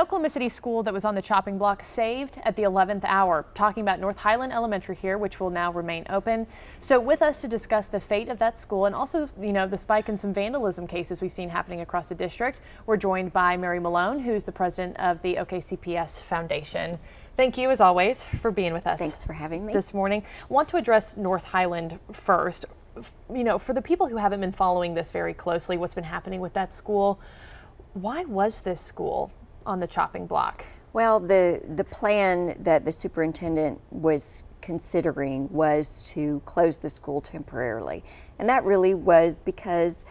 Oklahoma City school that was on the chopping block saved at the 11th hour. Talking about North Highland Elementary here, which will now remain open. So with us to discuss the fate of that school and also, the spike in some vandalism cases we've seen happening across the district, we're joined by Mary Malone, who's the president of the OKCPS Foundation. Thank you, as always, for being with us. Thanks for having me this morning. I want to address North Highland first. For the people who haven't been following this very closely, what's been happening with that school, why was this school on the chopping block? Well, the plan that the superintendent was considering was to close the school temporarily. And that really was because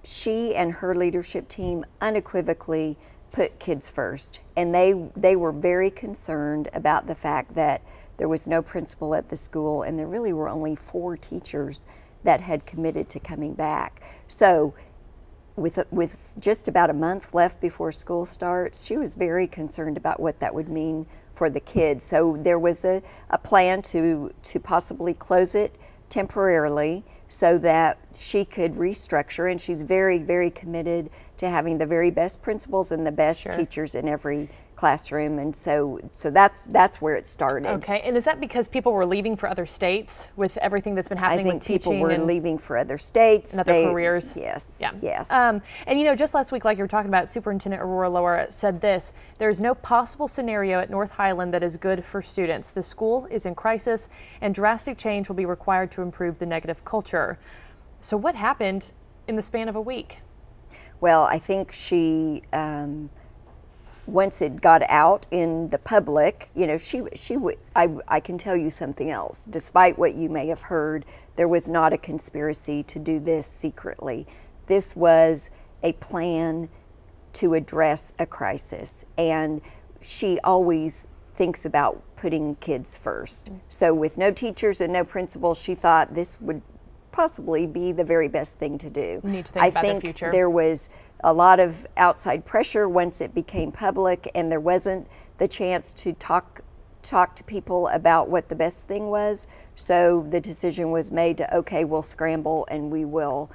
she and her leadership team unequivocally put kids first. And they were very concerned about the fact that there was no principal at the school and there really were only 4 teachers that had committed to coming back. So with just about a month left before school starts, she was very concerned about what that would mean for the kids. So there was a plan to possibly close it temporarily so that she could restructure, and she's very, very committed to having the very best principals and the best teachers in every classroom, and so that's where it started. Okay, and is that because people were leaving for other states with everything that's been happening with teaching? I think people were leaving for other states and other careers. Yes. Yeah. Yes. And just last week, like you were talking about, Superintendent Aurora Lohr said this: "There is no possible scenario at North Highland that is good for students. The school is in crisis, and drastic change will be required to improve the negative culture." So, what happened in the span of a week? Well, I think she. Once it got out in the public, I can tell you something else. Despite what you may have heard, there was not a conspiracy to do this secretly. This was a plan to address a crisis, and she always thinks about putting kids first. So with no teachers and no principals, she thought this would possibly be the very best thing to do. We need to think about the future. There was a lot of outside pressure once it became public, and there wasn't the chance to talk to people about what the best thing was. So the decision was made to, okay, we'll scramble and we will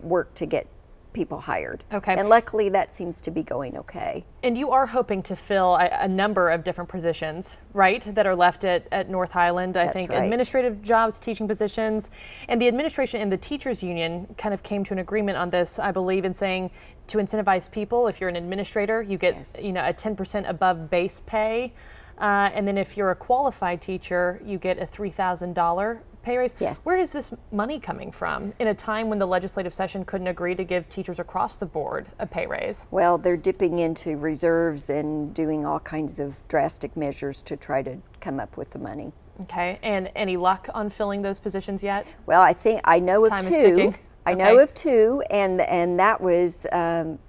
work to get people hired. Okay. And luckily that seems to be going okay. And you are hoping to fill a number of different positions, right, that are left at North Highland. I think right. Administrative jobs, teaching positions, and the administration and the teachers union kind of came to an agreement on this, I believe, in saying to incentivize people, if you're an administrator, you get a 10% above base pay. And then if you're a qualified teacher, you get a $3,000 pay raise. Yes. Where is this money coming from in a time when the legislative session couldn't agree to give teachers across the board a pay raise? Well, they're dipping into reserves and doing all kinds of drastic measures to try to come up with the money. Okay, and any luck on filling those positions yet? Well, I know of Time two. is ticking. I know of 2, and that was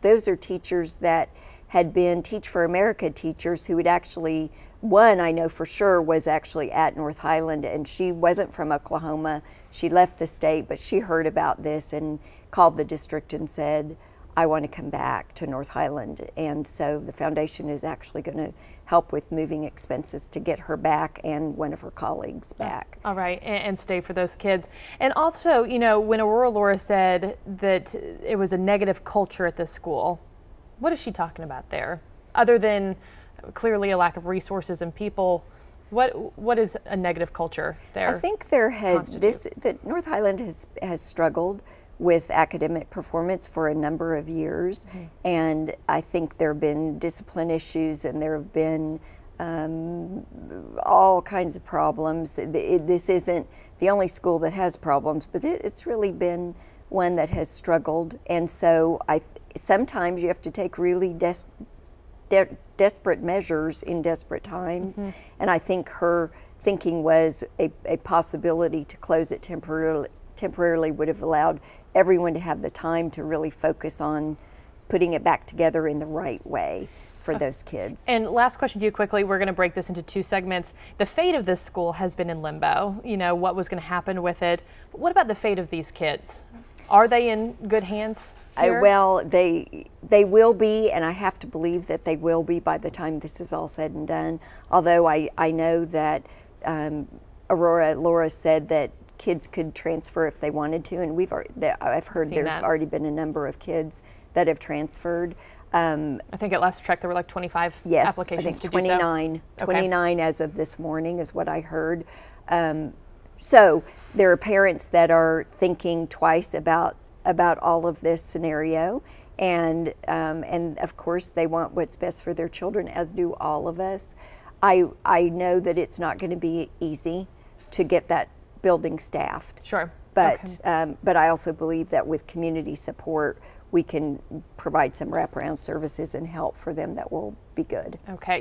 those are teachers that had been Teach for America teachers who had actually. One I know for sure was actually at North Highland, and she wasn't from Oklahoma. She left the state, but she heard about this and called the district and said, I want to come back to North Highland. And so the foundation is actually going to help with moving expenses to get her back and one of her colleagues back. All right, and stay for those kids. And also, when Aurora Lohr said that it was a negative culture at this school, what is she talking about there? Other than clearly a lack of resources and people, what is a negative culture there? I think that North Highland has struggled with academic performance for a number of years, and I think there have been discipline issues, and there have been all kinds of problems. This isn't the only school that has problems, but it's really been one that has struggled, and so sometimes you have to take really desperate measures in desperate times, and I think her thinking was a possibility to close it temporarily would have allowed everyone to have the time to really focus on putting it back together in the right way for those kids. And last question to you quickly, we're going to break this into 2 segments. The fate of this school has been in limbo, what was going to happen with it. But what about the fate of these kids? Are they in good hands here? Well, they will be, and I have to believe that they will be by the time this is all said and done. Although I know that Aurora Lohr said that kids could transfer if they wanted to, and I've heard Seen there's that. already been a number of kids that have transferred. I think at last check there were like 25 Yes, applications I think to 29, do so. 29 as of this morning is what I heard. So there are parents that are thinking twice about all of this scenario, and of course they want what's best for their children, as do all of us. I know that it's not going to be easy to get that building staffed. Sure. But Okay. but I also believe that with community support, we can provide some wraparound services and help for them that will be good. Okay.